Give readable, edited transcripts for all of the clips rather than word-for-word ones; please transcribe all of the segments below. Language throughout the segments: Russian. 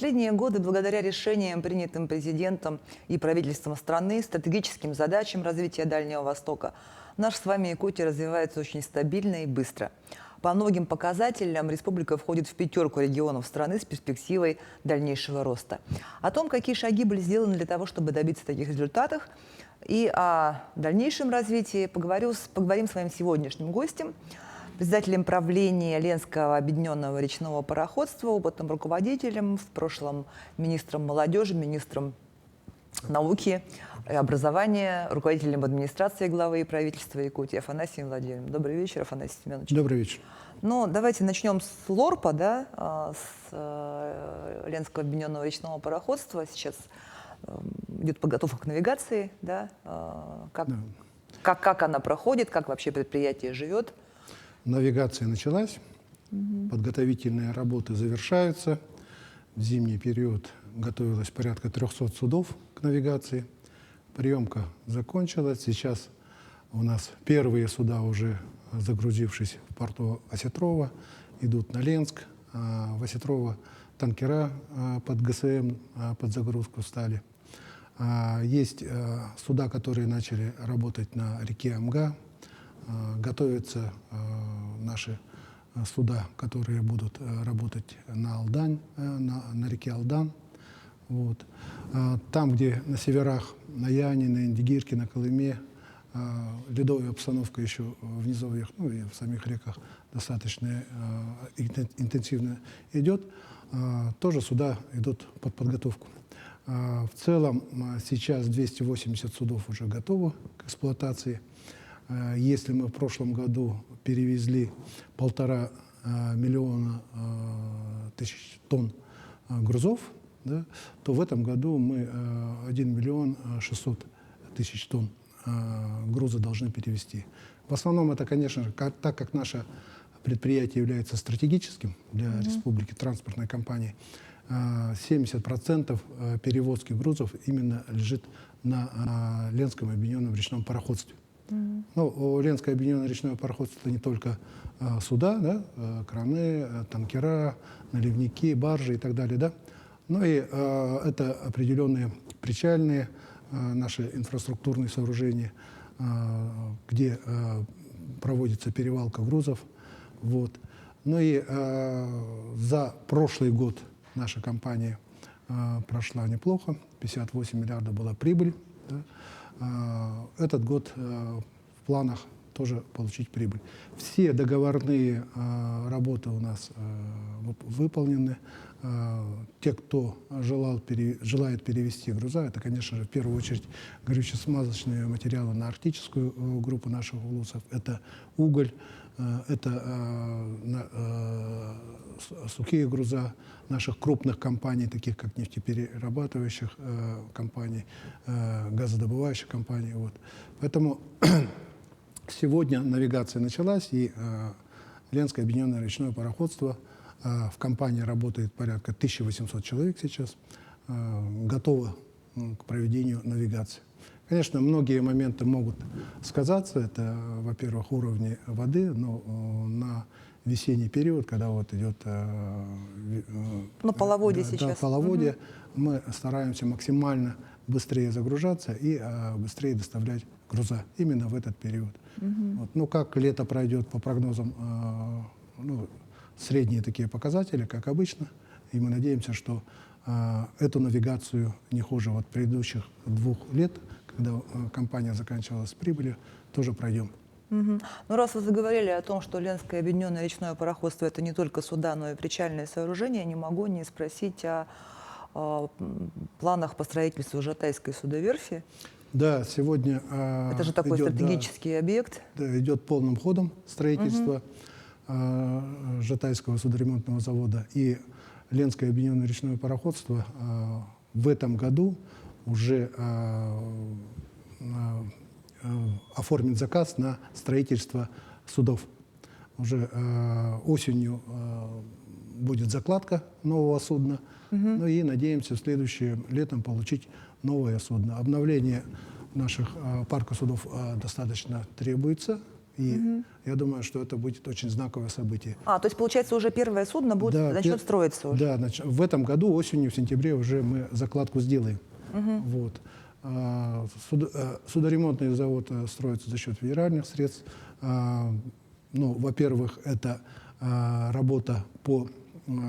Последние годы, благодаря решениям, принятым президентом и правительством страны, стратегическим задачам развития Дальнего Востока, наша с вами Якутия развивается очень стабильно и быстро. По многим показателям республика входит в пятерку регионов страны с перспективой дальнейшего роста. О том, какие шаги были сделаны для того, чтобы добиться таких результатов, и о дальнейшем развитии поговорим с моим сегодняшним гостем, председателем правления Ленского объединенного речного пароходства, опытным руководителем, в прошлом министром молодежи, министром науки и образования, руководителем администрации главы и правительства Якутии Афанасием Владимировичем. Добрый вечер, Афанасий Семенович. Добрый вечер. Ну, давайте начнем с ЛОРПа, да, с Ленского объединенного речного пароходства. Сейчас идет подготовка к навигации, да, как она проходит, как вообще предприятие живет. Навигация началась, подготовительные работы завершаются. В зимний период готовилось порядка 300 судов к навигации. Приемка закончилась. Сейчас у нас первые суда, уже загрузившись в порту Осетрова, идут на Ленск. В Осетрова танкера под ГСМ, под загрузку стали. Есть суда, которые начали работать на реке Амга. Готовятся наши суда, которые будут работать на Алдань, на реке Алдан. Вот. Там, где на северах, на Яне, на Индигирке, на Колыме, ледовая обстановка еще в низовьях, ну и в самих реках достаточно интенсивно идет, тоже суда идут под подготовку. В целом сейчас 280 судов уже готовы к эксплуатации. Если мы в прошлом году перевезли 1,5 миллиона тысяч тонн грузов, да, то в этом году мы 1 миллион 600 тысяч тонн груза должны перевезти. В основном это, конечно же, так как наше предприятие является стратегическим для республики, транспортной компании, 70% перевозки грузов именно лежит на Ленском объединенном речном пароходстве. Ну, Ленское объединенное речное пароходство — это не только суда, да, краны, танкера, наливники, баржи и так далее, да, но и это определенные причальные наши инфраструктурные сооружения, где проводится перевалка грузов. Вот. Ну и за прошлый год наша компания прошла неплохо, 58 миллиардов была прибыль. Да. Этот год в планах тоже получить прибыль. Все договорные работы у нас выполнены. Те, кто желает перевести груза, это, конечно же, в первую очередь горюче-смазочные материалы на арктическую группу наших улусов. Это уголь, это сухие груза наших крупных компаний, таких как нефтеперерабатывающих компаний, газодобывающих компаний. Вот. Поэтому сегодня навигация началась, и Ленское объединенное речное пароходство, в компании работает порядка 1800 человек сейчас, готово к проведению навигации. Конечно, многие моменты могут сказаться. Это, во-первых, уровни воды, но на весенний период, когда вот идет половодье сейчас. Половодье, мы стараемся максимально быстрее загружаться и быстрее доставлять груза именно в этот период. Вот. Ну, как лето пройдет по прогнозам, средние такие показатели, как обычно, и мы надеемся, что эту навигацию не хуже вот предыдущих 2 лет, когда компания заканчивалась с прибылью, тоже пройдем. Ну, раз вы заговорили о том, что Ленское объединенное речное пароходство — это не только суда, но и причальные сооружения, не могу не спросить о планах по строительству Жатайской судоверфи. Да, сегодня это же такой стратегический объект. Да, идет полным ходом строительство Жатайского судоремонтного завода. И Ленское объединенное речное пароходство в этом году уже оформит заказ на строительство судов. Уже осенью будет закладка нового судна, ну и надеемся следующим летом получить новое судно. Обновление наших парка судов достаточно требуется, И я думаю, что это будет очень знаковое событие. То есть, получается, уже первое судно начнет строиться уже? Да, в этом году, осенью, в сентябре уже мы закладку сделаем. Вот. Судоремонтный завод строится за счет федеральных средств. Ну, во-первых, это работа по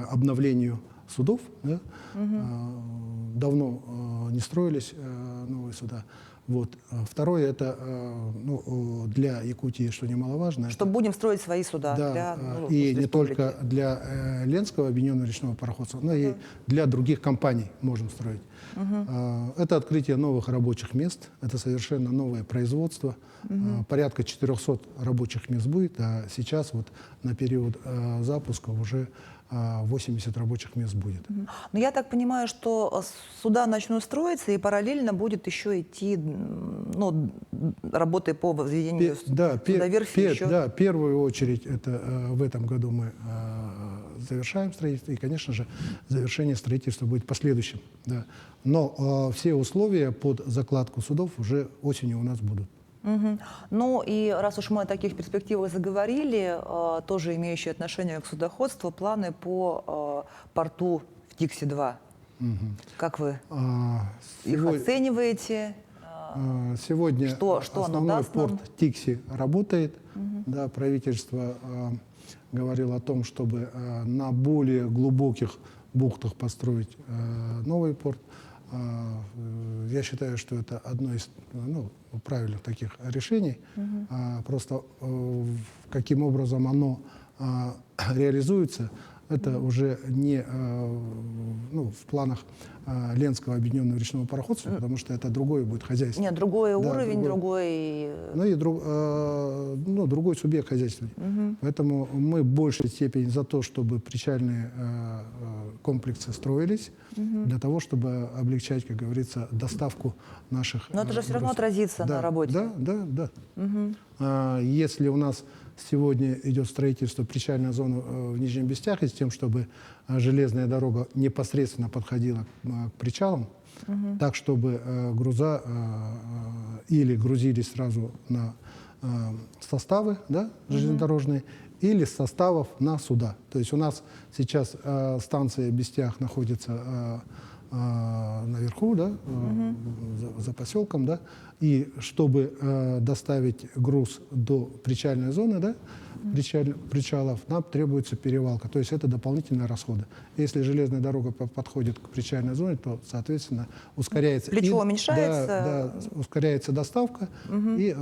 обновлению судов. Да? Давно не строились новые суда. Вот. Второе, это для Якутии, что немаловажно. Что будем строить свои суда. Да, и не только для Ленского объединенного речного пароходства, но и для других компаний можем строить. Это открытие новых рабочих мест, это совершенно новое производство. Порядка 400 рабочих мест будет, а сейчас вот на период запуска уже 80 рабочих мест будет. Но я так понимаю, что суда начнут строиться, и параллельно будет еще идти работы по возведению судоверфи. Да, в первую очередь это в этом году мы завершаем строительство, и, конечно же, завершение строительства будет последующим. Да. Но все условия под закладку судов уже осенью у нас будут. Ну и раз уж мы о таких перспективах заговорили, тоже имеющие отношение к судоходству, планы по порту в Тикси-2. Как вы их оцениваете? Сегодня что основной порт Тикси работает. Да, правительство говорило о том, чтобы на более глубоких бухтах построить новый порт. Я считаю, что это одно из правильных таких решений. Просто каким образом оно реализуется, это уже не в планах Ленского объединенного речного пароходства, потому что это другое будет хозяйство. Нет, другой уровень, другой... другой субъект хозяйства. Поэтому мы в большей степени за то, чтобы причальные комплексы строились, для того, чтобы облегчать, как говорится, доставку наших... Но это же все равно отразится на работе. Да. Если у нас сегодня идет строительство причальной зоны в Нижнем Бестяхе с тем, чтобы железная дорога непосредственно подходила к причалам, так, чтобы груза или грузились сразу на составы, да, железнодорожные, или с составов на суда. То есть у нас сейчас станция Бестях находится наверху, да, за поселком, да, и чтобы доставить груз до причальной зоны, да, причалов, нам требуется перевалка, то есть это дополнительные расходы. Если железная дорога подходит к причальной зоне, то, соответственно, ускоряется... Плечо уменьшается. Да, ускоряется доставка, и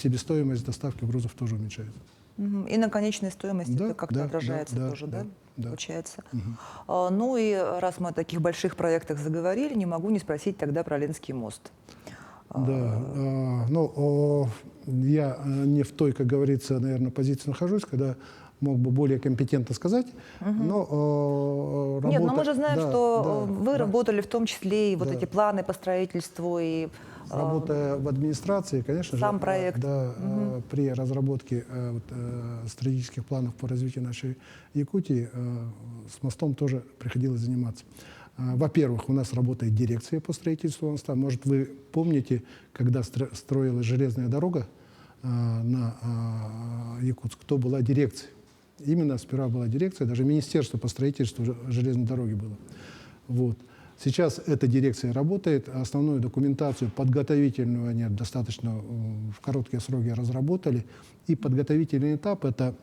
себестоимость доставки грузов тоже уменьшается. И на конечной стоимости это как-то отражается тоже, да? Получается. Ну и раз мы о таких больших проектах заговорили, не могу не спросить тогда про Ленский мост. Да, я не в той, как говорится, наверное, позиции нахожусь, когда мог бы более компетентно сказать, но работа... Нет, но мы же знаем, что вы работали в том числе и вот эти планы по строительству, и... Работая в администрации, конечно же, проект. При разработке стратегических планов по развитию нашей Якутии с мостом тоже приходилось заниматься. Во-первых, у нас работает дирекция по строительству моста. Может, вы помните, когда строилась железная дорога на Якутск, кто была дирекция? Именно сперва была дирекция, даже Министерство по строительству железной дороги было. Вот. Сейчас эта дирекция работает, основную документацию подготовительную они достаточно в короткие сроки разработали. И подготовительный этап – это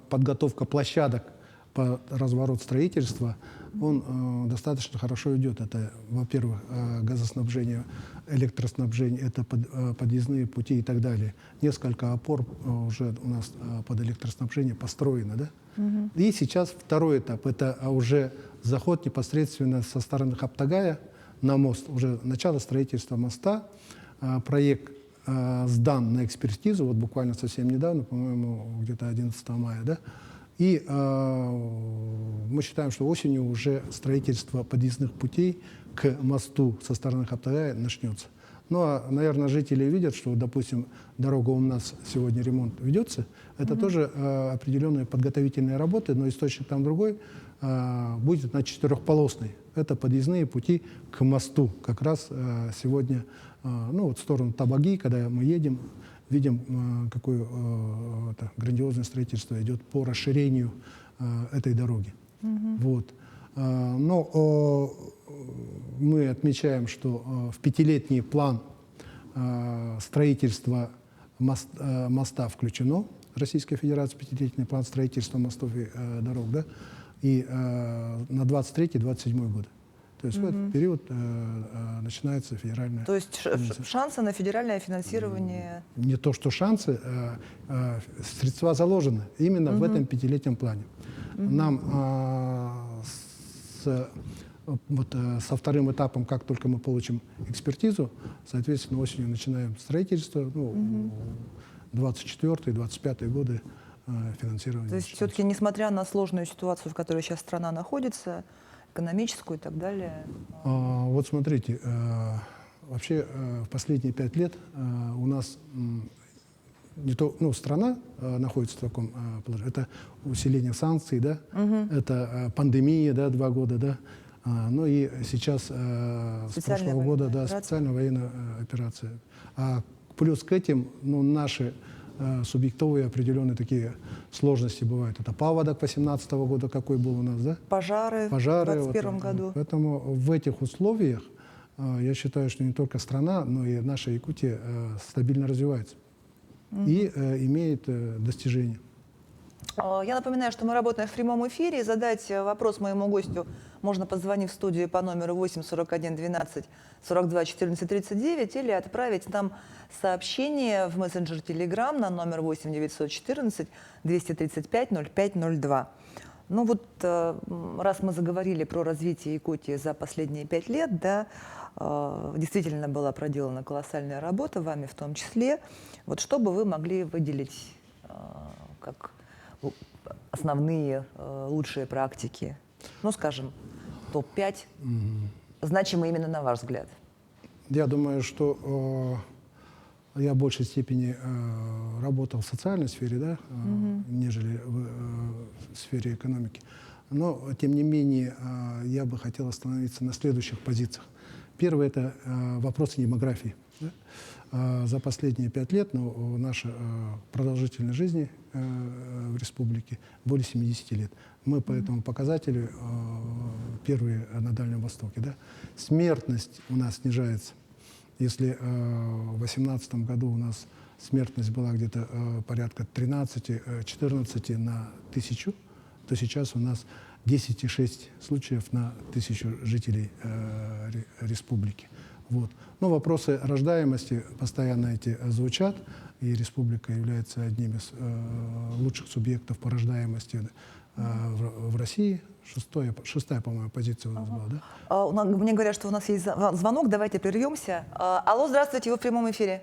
подготовка площадок по разворот строительства, он достаточно хорошо идет. Это, во-первых, газоснабжение, электроснабжение, это подъездные пути и так далее. Несколько опор уже у нас под электроснабжение построено. Да? И сейчас второй этап – это уже заход непосредственно со стороны Хаптагая на мост, уже начало строительства моста. Проект сдан на экспертизу, вот буквально совсем недавно, по-моему, где-то 11 мая, да? И мы считаем, что осенью уже строительство подъездных путей к мосту со стороны Хаптагая начнется. Ну, а, наверное, жители видят, что, допустим, дорога у нас сегодня ремонт ведется. Это тоже определенные подготовительные работы, но источник там другой, будет на четырехполосной. Это подъездные пути к мосту. Как раз сегодня, в сторону Табаги, когда мы едем, видим, какое это грандиозное строительство идет по расширению этой дороги. Вот. Но мы отмечаем, что в пятилетний план строительства моста включено, Российская Федерация, пятилетний план строительства мостов и дорог, да, и на 23-27 годы. То есть в этот период начинается федеральное... То есть шансы на федеральное финансирование? Не то, что шансы, средства заложены именно в этом пятилетнем плане. Нам со вторым этапом, как только мы получим экспертизу, соответственно, осенью начинаем строительство, 24-25 годы финансирования. То есть все-таки, несмотря на сложную ситуацию, в которой сейчас страна находится, экономическую и так далее? Вот смотрите, вообще в последние 5 лет у нас не то, страна находится в таком положении. Это усиление санкций, да, это пандемия, да, 2 года, да, ну и сейчас с прошлого года, да, специальная военная операция. Плюс к этим, наши субъектовые определенные такие сложности бывают. Это паводок 2018 года, какой был у нас, да? Пожары в 2021 году. Поэтому в этих условиях я считаю, что не только страна, но и наша Якутия стабильно развивается и имеет достижения. Я напоминаю, что мы работаем в прямом эфире. Задать вопрос моему гостю можно, позвонив в студию по номеру 8 41 12 42 14 39 или отправить нам сообщение в мессенджер Telegram на номер 8 914 235 0502. Ну вот, раз мы заговорили про развитие Якутии за последние 5 лет, да, действительно была проделана колоссальная работа, вами в том числе. Вот что бы вы могли выделить как основные лучшие практики, скажем, топ-5, значимые именно на ваш взгляд? Я думаю, что я в большей степени работал в социальной сфере, да, нежели в сфере экономики. Но, тем не менее, я бы хотел остановиться на следующих позициях. Первое – это вопросы демографии. Да? За последние 5 лет наша продолжительность жизни в республике более 70 лет. Мы по этому показателю первые на Дальнем Востоке. Да? Смертность у нас снижается. Если в 2018 году у нас смертность была где-то порядка 13-14 на 1000, то сейчас у нас 10,6 случаев на 1000 жителей республики. Вот. Но вопросы рождаемости постоянно эти звучат, и республика является одним из лучших субъектов по рождаемости в России. Шестая, по-моему, позиция у нас была, да? Мне говорят, что у нас есть звонок, давайте прервемся. Алло, здравствуйте, вы в прямом эфире.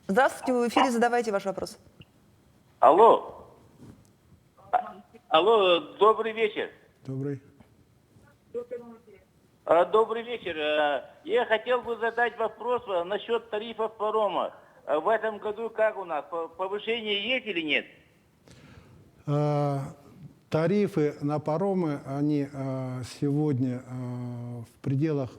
Здравствуйте, вы в эфире, задавайте ваш вопрос. Алло. Алло, добрый вечер. Добрый. Добрый вечер. Я хотел бы задать вопрос насчет тарифов парома. В этом году как у нас? Повышение есть или нет? Тарифы на паромы, они сегодня в пределах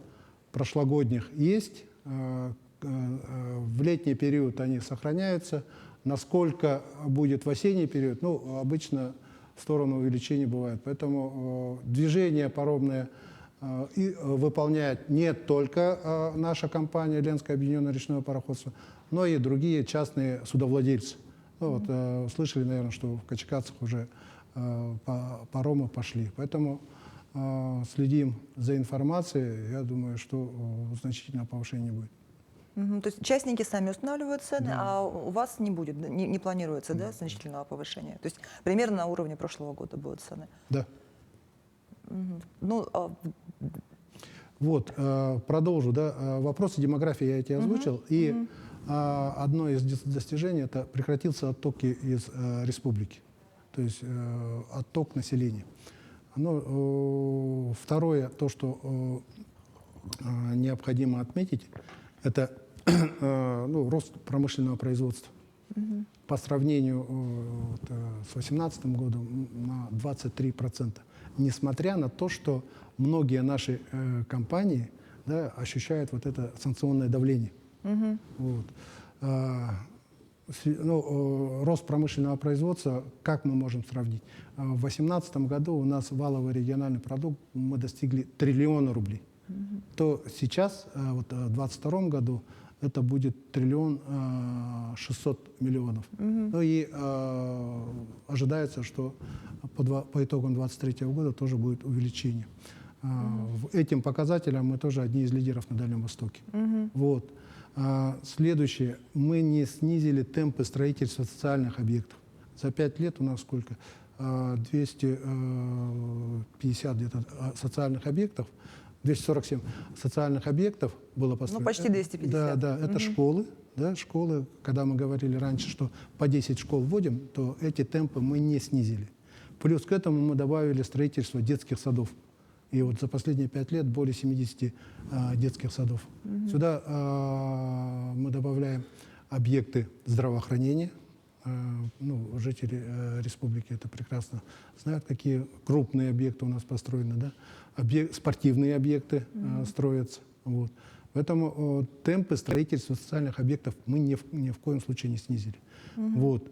прошлогодних есть. В летний период они сохраняются. Насколько будет в осенний период, обычно в сторону увеличения бывает. Поэтому движение паромное выполняет не только наша компания Ленское объединенное речное пароходство, но и другие частные судовладельцы. Слышали, наверное, что в Качкацах уже паромы пошли. Поэтому следим за информацией. Я думаю, что значительного повышения не будет. То есть частники сами устанавливают цены, да. А у вас не будет, не планируется, да, значительного повышения? То есть примерно на уровне прошлого года будут цены? Да. Продолжу. Да, вопросы демографии я эти озвучил. И одно из достижений – это прекратился отток из республики, то есть отток населения. Второе, то, что необходимо отметить, это рост промышленного производства. По сравнению с 2018 годом на 23%. Несмотря на то, что многие наши компании да, ощущают вот это санкционное давление. Вот. Рост промышленного производства, как мы можем сравнить? В 2018 году у нас валовый региональный продукт, мы достигли 1 триллиона рублей. То сейчас, вот, в 2022 году, это будет 1 600 000 000. Ну и ожидается, что по итогам 2023 года тоже будет увеличение. Этим показателям мы тоже одни из лидеров на Дальнем Востоке. Вот. Следующее. Мы не снизили темпы строительства социальных объектов. За 5 лет у нас сколько? 250 где-то социальных объектов, 247 социальных объектов было построено. Ну, почти 250. Да, это школы. Да, школы, когда мы говорили раньше, что по 10 школ вводим, то эти темпы мы не снизили. Плюс к этому мы добавили строительство детских садов. И вот за последние 5 лет более 70 детских садов. Сюда мы добавляем объекты здравоохранения. Ну, жители республики это прекрасно знают, какие крупные объекты у нас построены. Да? Спортивные объекты строятся. Вот. Поэтому темпы строительства социальных объектов мы ни в коем случае не снизили. Вот.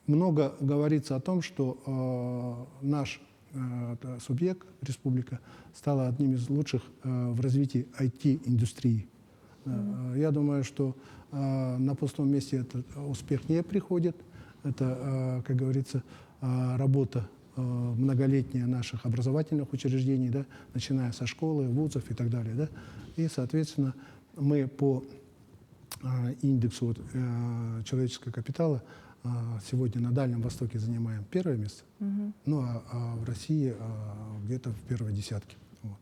Много говорится о том, что наш субъект, республика, стала одним из лучших в развитии IT-индустрии. Я думаю, что на пустом месте этот успех не приходит. Это, как говорится, работа многолетняя наших образовательных учреждений, да, начиная со школы, вузов и так далее. Да. И, соответственно, мы по индексу человеческого капитала сегодня на Дальнем Востоке занимаем 1-е место, ну а в России где-то в 1-й десятке. Вот.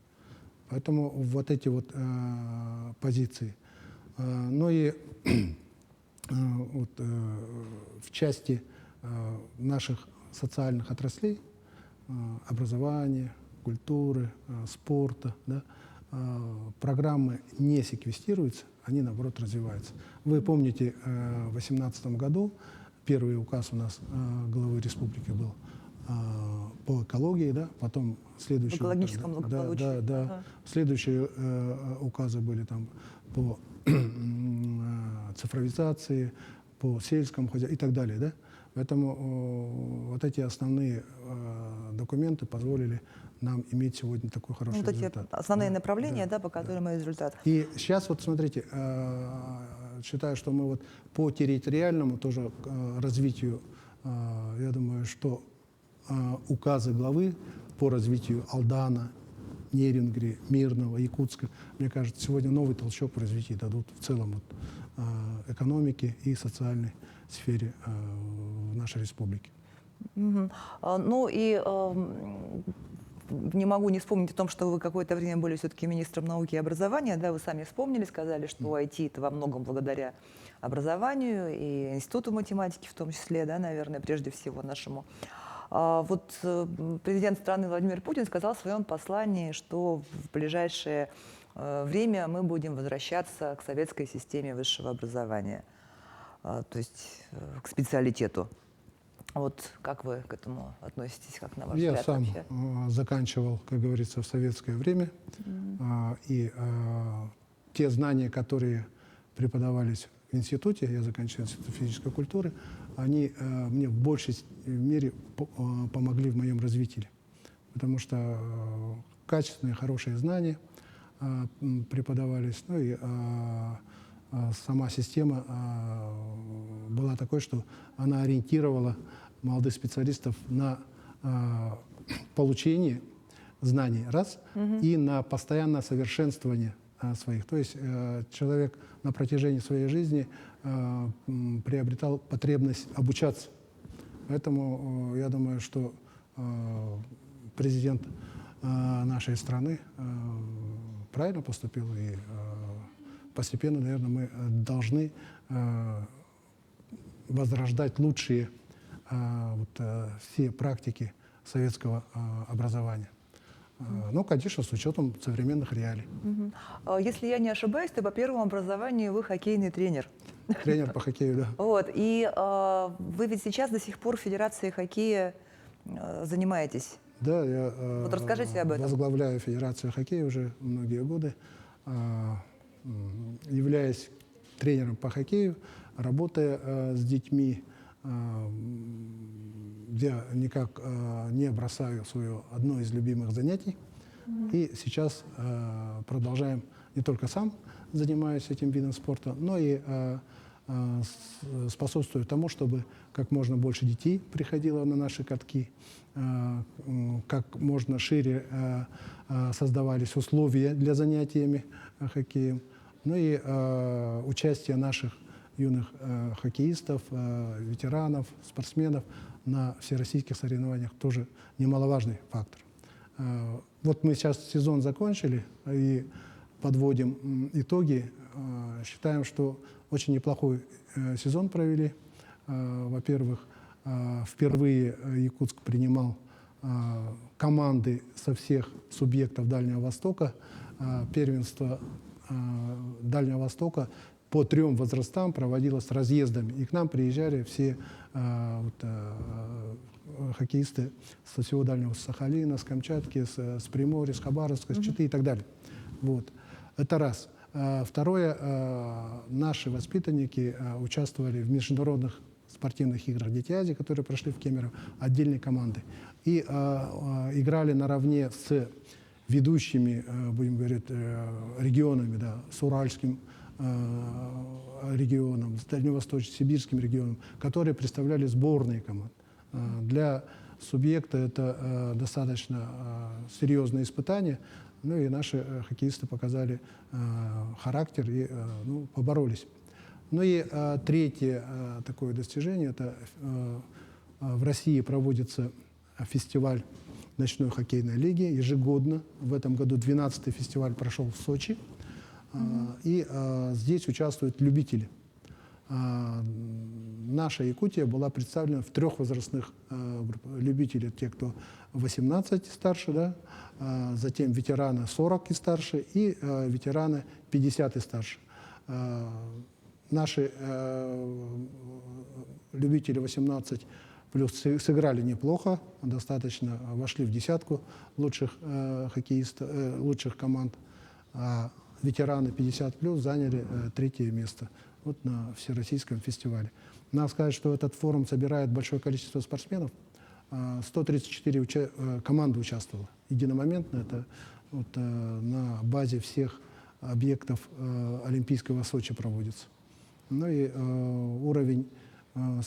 Поэтому вот эти вот позиции. Ну и вот, в части наших социальных отраслей, образования, культуры, спорта, да, программы не секвестируются, они, наоборот, развиваются. Вы помните, в 2018 году первый указ у нас главы республики был по экологии, да, потом следующий экологическому благополучию. Да. Следующие указы были там по цифровизации, по сельскому хозяйству и так далее. Да? Поэтому вот эти основные документы позволили нам иметь сегодня такой хороший результат. Эти основные направления, да, по которым и результат. И сейчас вот смотрите, считаю, что мы вот по территориальному тоже развитию, я думаю, что указы главы по развитию Алдана, Нерюнгри, Мирного, Якутска, мне кажется, сегодня новый толчок в развитии дадут в целом вот, экономике и социальной сфере в нашей республике. Ну и не могу не вспомнить о том, что вы какое-то время были все-таки министром науки и образования. Да, вы сами вспомнили, сказали, что IT это во многом благодаря образованию и Институту математики в том числе, да, наверное, прежде всего нашему. Вот президент страны Владимир Путин сказал в своем послании, что в ближайшее время мы будем возвращаться к советской системе высшего образования, то есть к специалитету. Вот как вы к этому относитесь, как на ваш взгляд? Я сам вообще? заканчивал, как говорится, в советское время, и те знания, которые преподавались в институте, я заканчивал Институт физической культуры, они мне в большей мере помогли в моем развитии, потому что качественные, хорошие знания преподавались, ну и сама система была такой, что она ориентировала молодых специалистов на получение знаний, раз, и на постоянное совершенствование своих. То есть человек на протяжении своей жизни приобретал потребность обучаться. Поэтому я думаю, что президент нашей страны правильно поступил, и постепенно, наверное, мы должны возрождать лучшие все практики советского образования. Ну, конечно, с учетом современных реалий. Если я не ошибаюсь, то по первому образованию вы хоккейный тренер. Тренер по хоккею, да. Вот, и вы ведь сейчас до сих пор в Федерации хоккея занимаетесь. Да, я Вот расскажите об этом. возглавляю Федерацию хоккея уже многие годы. Являясь тренером по хоккею, работая с детьми, я никак не бросаю свое одно из любимых занятий. И сейчас продолжаем, не только сам занимаюсь этим видом спорта, но и способствую тому, чтобы как можно больше детей приходило на наши катки, как можно шире создавались условия для занятиями хоккеем, ну и участие наших юных хоккеистов, ветеранов, спортсменов на всероссийских соревнованиях тоже немаловажный фактор. Вот мы сейчас сезон закончили и подводим итоги. Считаем, что очень неплохой сезон провели. Во-первых, впервые Якутск принимал команды со всех субъектов Дальнего Востока. Первенство Дальнего Востока по 3 возрастам проводилось разъездами. И к нам приезжали все хоккеисты со всего Дальнего Сахалина, с Камчатки, с Приморья, с Хабаровска, с Читы и так далее. Вот. Это раз. Второе, наши воспитанники участвовали в международных спортивных играх «Дети Азии», которые прошли в Кемерово, отдельной команды. И играли наравне с ведущими, будем говорить, регионами, да, с Уральским регионом, с Дальневосточным, Сибирским регионом, которые представляли сборные команд. Для субъекта это достаточно серьезное испытание. Ну и наши хоккеисты показали характер и поборолись. Ну и третье такое достижение, это в России проводится фестиваль ночной хоккейной лиги ежегодно. В этом году 12-й фестиваль прошел в Сочи. И здесь участвуют любители. Наша Якутия была представлена в 3 возрастных группах. Любители, те, кто 18 и старше, да, затем ветераны 40 и старше, и ветераны 50 и старше. Наши любители 18 плюс сыграли неплохо, достаточно вошли в десятку лучших хоккеистов, лучших команд. А ветераны 50 плюс заняли 3-е место вот на всероссийском фестивале. Надо сказать, что этот форум собирает большое количество спортсменов. 134 команды участвовало единомоментно. Это вот, на базе всех объектов Олимпийского Сочи проводится. Ну и уровень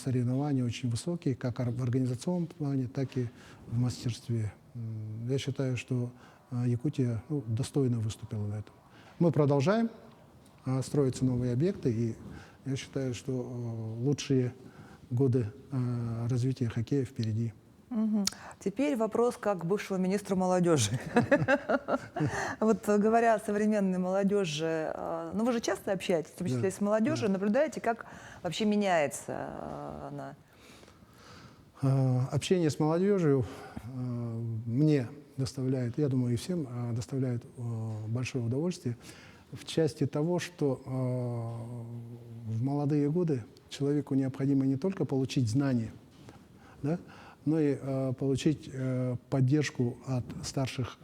соревнований очень высокий, как в организационном плане, так и в мастерстве. Я считаю, что Якутия достойно выступила на этом. Мы продолжаем строятся новые объекты, и я считаю, что лучшие годы развития хоккея впереди. Теперь вопрос как бывшего министра молодежи. Вот говоря о современной молодежи, ну вы же часто общаетесь, в том числе с молодежью, наблюдаете, как вообще меняется она? Общение с молодежью мне доставляет, я думаю, и всем доставляет большое удовольствие в части того, что в молодые годы человеку необходимо не только получить знания, да, но и получить поддержку от старших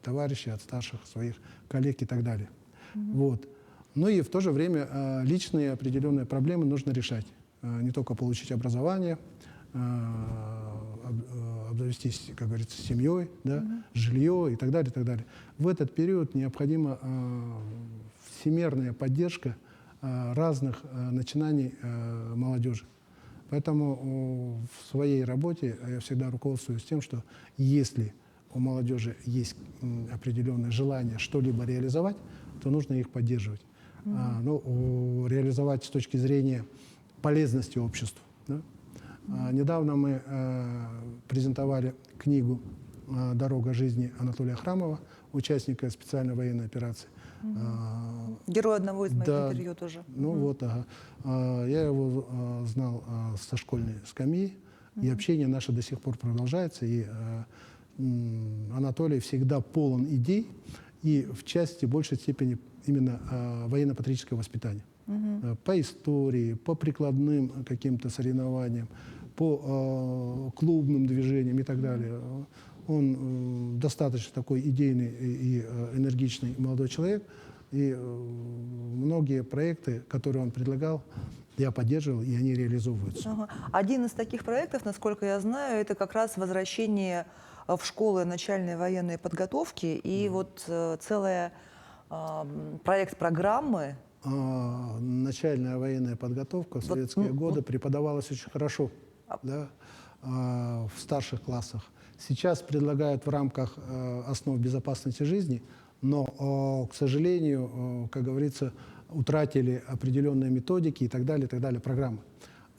товарищей, от старших своих коллег и так далее. Вот. Но и в то же время личные определенные проблемы нужно решать. Не только получить образование, обзавестись, как говорится, семьей, да, жилье и так далее, и так далее. В этот период необходима всемирная поддержка разных начинаний молодежи. Поэтому в своей работе я всегда руководствуюсь тем, что если у молодежи есть определенное желание что-либо реализовать, то нужно их поддерживать. Реализовать с точки зрения полезности обществу. Да? Недавно мы презентовали книгу «Дорога жизни» Анатолия Храмова, участника специальной военной операции. Герой одного из моих интервью тоже. Ну вот, я его знал со школьной скамьи, и общение наше до сих пор продолжается. И Анатолий всегда полон идей, и в части большей степени именно военно-патриотического воспитания. По истории, по прикладным каким-то соревнованиям, по клубным движениям и так далее. Он достаточно такой идейный и энергичный молодой человек. И многие проекты, которые он предлагал, я поддерживал, и они реализовываются. Ага. Один из таких проектов, насколько я знаю, это как раз возвращение в школы начальной военной подготовки и вот целый проект программы. Начальная военная подготовка в советские годы преподавалась очень хорошо, да, в старших классах. Сейчас предлагают в рамках основ безопасности жизни, но, к сожалению, как говорится, утратили определенные методики и так далее, программы.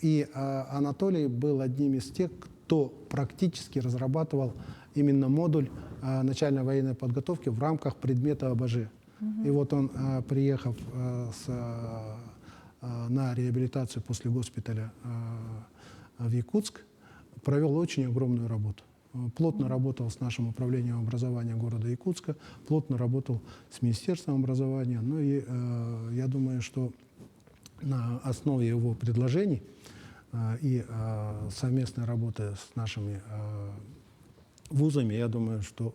И Анатолий был одним из тех, кто практически разрабатывал именно модуль начальной военной подготовки в рамках предмета ОБЖ. И вот он, приехав на реабилитацию после госпиталя в Якутск, провел очень огромную работу. Плотно работал с нашим управлением образования города Якутска, плотно работал с Министерством образования. Ну и я думаю, что на основе его предложений и совместной работы с нашими вузами, я думаю, что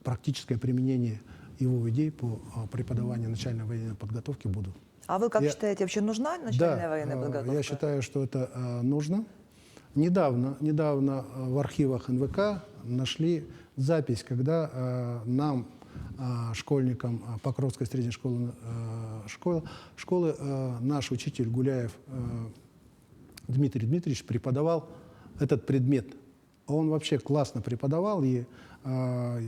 практическое применение его идей по преподаванию начальной военной подготовки будут. А вы как считаете, вообще нужна начальная военная подготовка? Я считаю, что это нужно. Недавно в архивах НВК нашли запись, когда нам, школьникам Покровской средней школы, наш учитель Гуляев Дмитрий Дмитриевич преподавал этот предмет. Он вообще классно преподавал, и в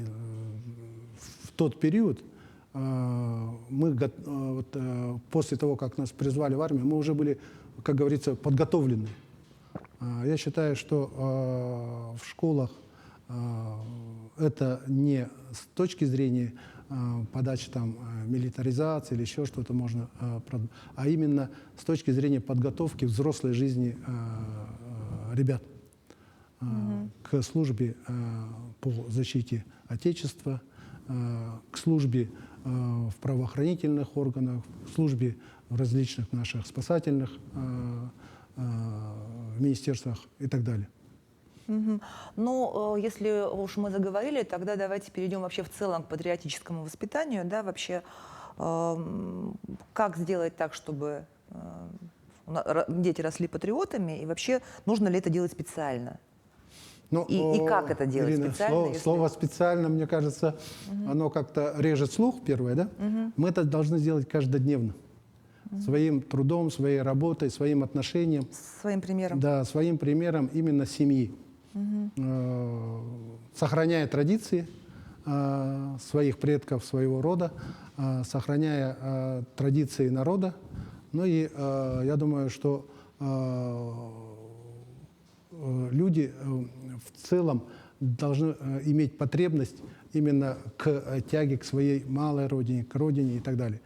тот период мы, после того, как нас призвали в армию, мы уже были, как говорится, подготовлены. Я считаю, что в школах это не с точки зрения подачи там милитаризации или еще что-то можно, а именно с точки зрения подготовки взрослой жизни ребят к службе по защите Отечества, к службе в правоохранительных органах, к службе в различных наших спасательных министерствах и так далее. Ну, если уж мы заговорили, тогда давайте перейдем вообще в целом к патриотическому воспитанию. Да, вообще, как сделать так, чтобы дети росли патриотами, и вообще нужно ли это делать специально? Ну, и как это делать, Ирина, специально? Слово «специально», мне кажется, оно как-то режет слух, первое, да? Мы это должны сделать каждодневно. Своим трудом, своей работой, своим отношением. Своим примером. Да, своим примером именно семьи. Сохраняя традиции своих предков, своего рода, сохраняя традиции народа. Ну и я думаю, что люди в целом должны иметь потребность именно к тяге к своей малой родине, к родине и так далее.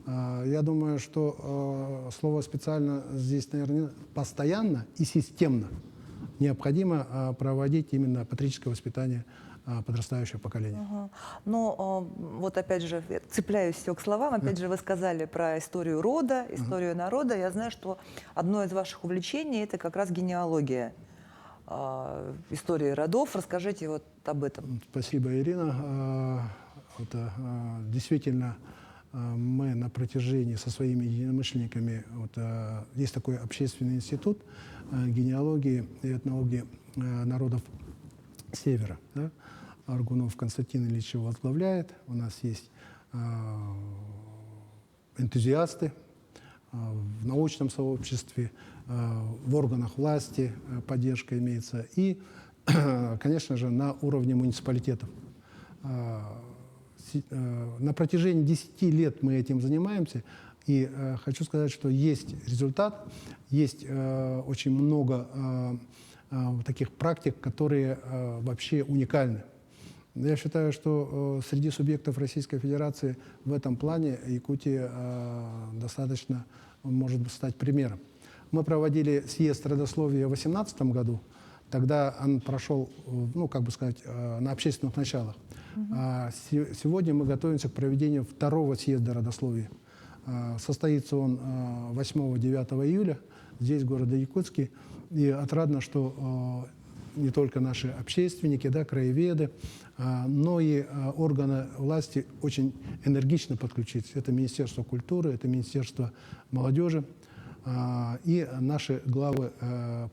Я думаю, что слово «специально» здесь, наверное, постоянно и системно необходимо проводить именно патриотическое воспитание подрастающего поколения. Но вот опять же, я цепляюсь все к словам, опять же, вы сказали про историю рода, историю народа. Я знаю, что одно из ваших увлечений – это как раз генеалогия истории родов. Расскажите вот об этом. Спасибо, Ирина. Действительно, мы на протяжении со своими единомышленниками, есть такой общественный институт генеалогии и этнологии народов Севера. Да? Аргунов Константин Ильич его возглавляет. У нас есть энтузиасты в научном сообществе, в органах власти поддержка имеется. И, конечно же, на уровне муниципалитетов. На протяжении 10 лет мы этим занимаемся, и хочу сказать, что есть результат, есть очень много таких практик, которые вообще уникальны. Я считаю, что среди субъектов Российской Федерации в этом плане Якутия достаточно может стать примером. Мы проводили съезд родословия в 2018 году, тогда он прошел, на общественных началах. Сегодня мы готовимся к проведению второго съезда родословия. Состоится он 8-9 июля здесь, в городе Якутске. И отрадно, что не только наши общественники, да, краеведы, но и органы власти очень энергично подключиться. Это Министерство культуры, это Министерство молодежи и наши главы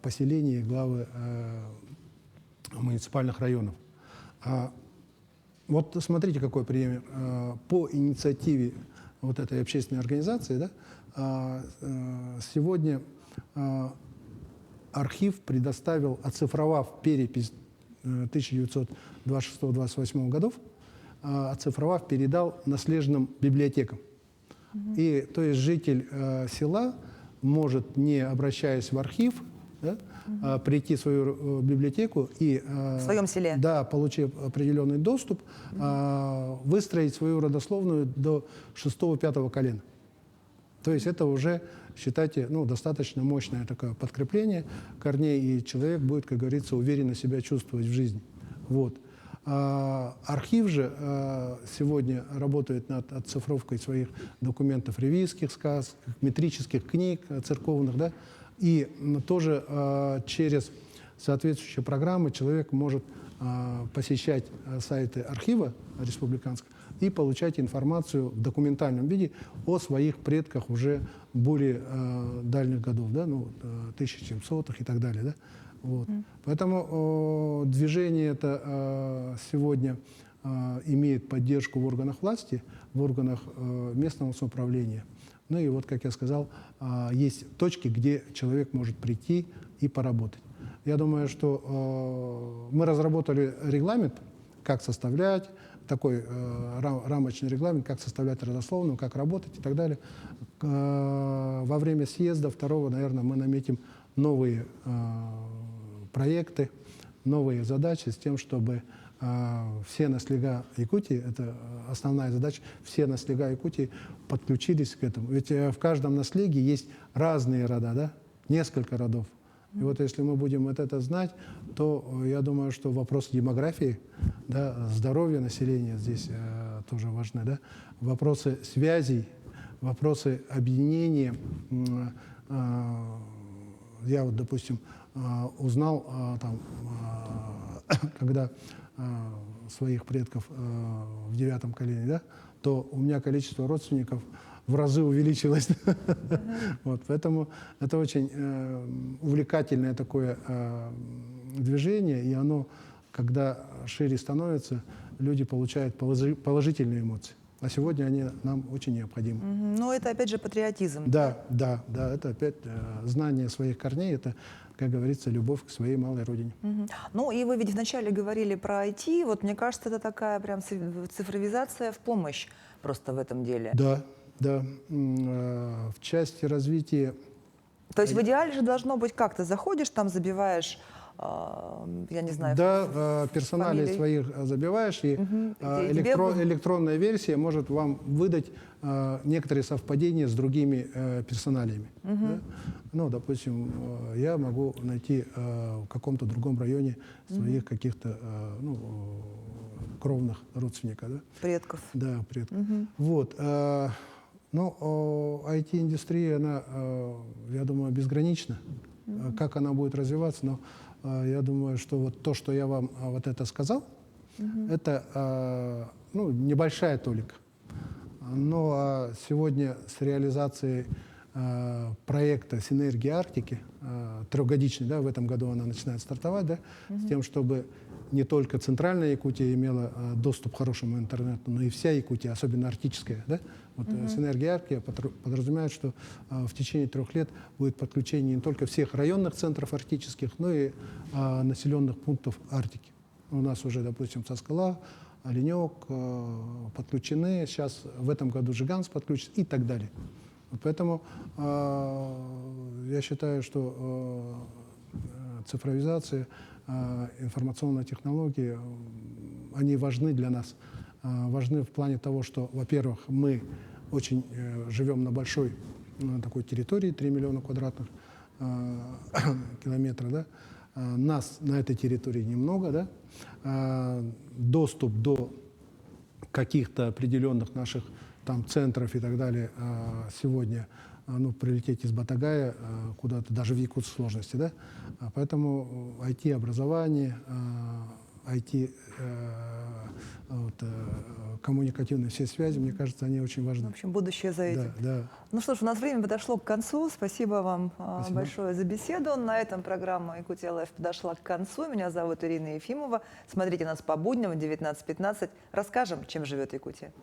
поселений, главы муниципальных районов. Вот смотрите, какой пример. По инициативе вот этой общественной организации, да, сегодня архив предоставил, оцифровав перепись 1926-28 годов, оцифровав, передал наследным библиотекам. И то есть житель села может, не обращаясь в архив, да, прийти в свою библиотеку и, В своем селе. да, получив определенный доступ, выстроить свою родословную до 6-5 колена. То есть это уже, считайте, ну, достаточно мощное такое подкрепление корней, и человек будет, как говорится, уверенно себя чувствовать в жизни. Вот. Архив же сегодня работает над оцифровкой своих документов ревизских, сказок, метрических книг церковных, да, и тоже через соответствующие программы человек может посещать сайты архива республиканского и получать информацию в документальном виде о своих предках уже более дальних годов, да, ну, 1700-х и так далее. Да? Вот. Поэтому движение это сегодня имеет поддержку в органах власти, в органах местного самоуправления. Ну и вот, как я сказал, есть точки, где человек может прийти и поработать. Я думаю, что мы разработали регламент, как составлять, такой рамочный регламент, как составлять родословную, как работать и так далее. Во время съезда второго, наверное, мы наметим новые проекты, новые задачи с тем, чтобы все наследника Якутии, это основная задача, все наследника Якутии подключились к этому. Ведь в каждом наследии есть разные рода, да? Несколько родов. И вот если мы будем вот это знать, то я думаю, что вопросы демографии, да, здоровья населения здесь тоже важны, да? Вопросы связей, вопросы объединения. Я вот, допустим, узнал, там, когда своих предков в 9 колене, да, то у меня количество родственников в разы увеличилось. Вот, поэтому это очень увлекательное такое движение, и оно, когда шире становится, люди получают положительные эмоции. А сегодня они нам очень необходимы. Но это опять же патриотизм. Да, да, да, это опять знание своих корней, это, как говорится, любовь к своей малой родине. Ну и вы ведь вначале говорили про IT, вот мне кажется, это такая прям цифровизация в помощь просто в этом деле. Да, да. В части развития... То есть в идеале же должно быть как? Ты заходишь, там забиваешь, я не знаю... Да, персоналии своих забиваешь, и электронная версия может вам выдать некоторые совпадения с другими персоналиями. Да? Ну, допустим, я могу найти в каком-то другом районе своих каких-то кровных родственников. Да? Предков. Да, предков. Вот. Но IT-индустрия, она, я думаю, безгранична. Как она будет развиваться, но я думаю, что вот то, что я вам вот это сказал, это небольшая толика. Но сегодня с реализацией проекта «Синергия Арктики», трехгодичный, да, в этом году она начинает стартовать, да, с тем, чтобы не только центральная Якутия имела доступ к хорошему интернету, но и вся Якутия, особенно арктическая. Да? Вот, «Синергия Арктики» подразумевает, что в течение 3 лет будет подключение не только всех районных центров арктических, но и населенных пунктов Арктики. У нас уже, допустим, Цаскала, Оленек подключены, сейчас в этом году Жиганс подключится и так далее. Вот поэтому я считаю, что цифровизация, информационные технологии, они важны для нас. Важны в плане того, что, во-первых, мы очень живем на большой такой территории, 3 миллиона квадратных километров, да? Нас на этой территории немного, да? Доступ до каких-то определенных наших там центров и так далее сегодня ну, прилететь из Батагая куда-то, даже в Якутск сложности, да. Поэтому IT-образование, коммуникативные все связи, мне кажется, они очень В важны. общем, будущее за этим. Да, да. Ну что ж, у нас время подошло к концу. Спасибо вам Спасибо. большое за беседу. На этом программа «Якутия Лайф» подошла к концу. Меня зовут Ирина Ефимова. Смотрите нас по будням в 19:15. Расскажем, чем живет Якутия.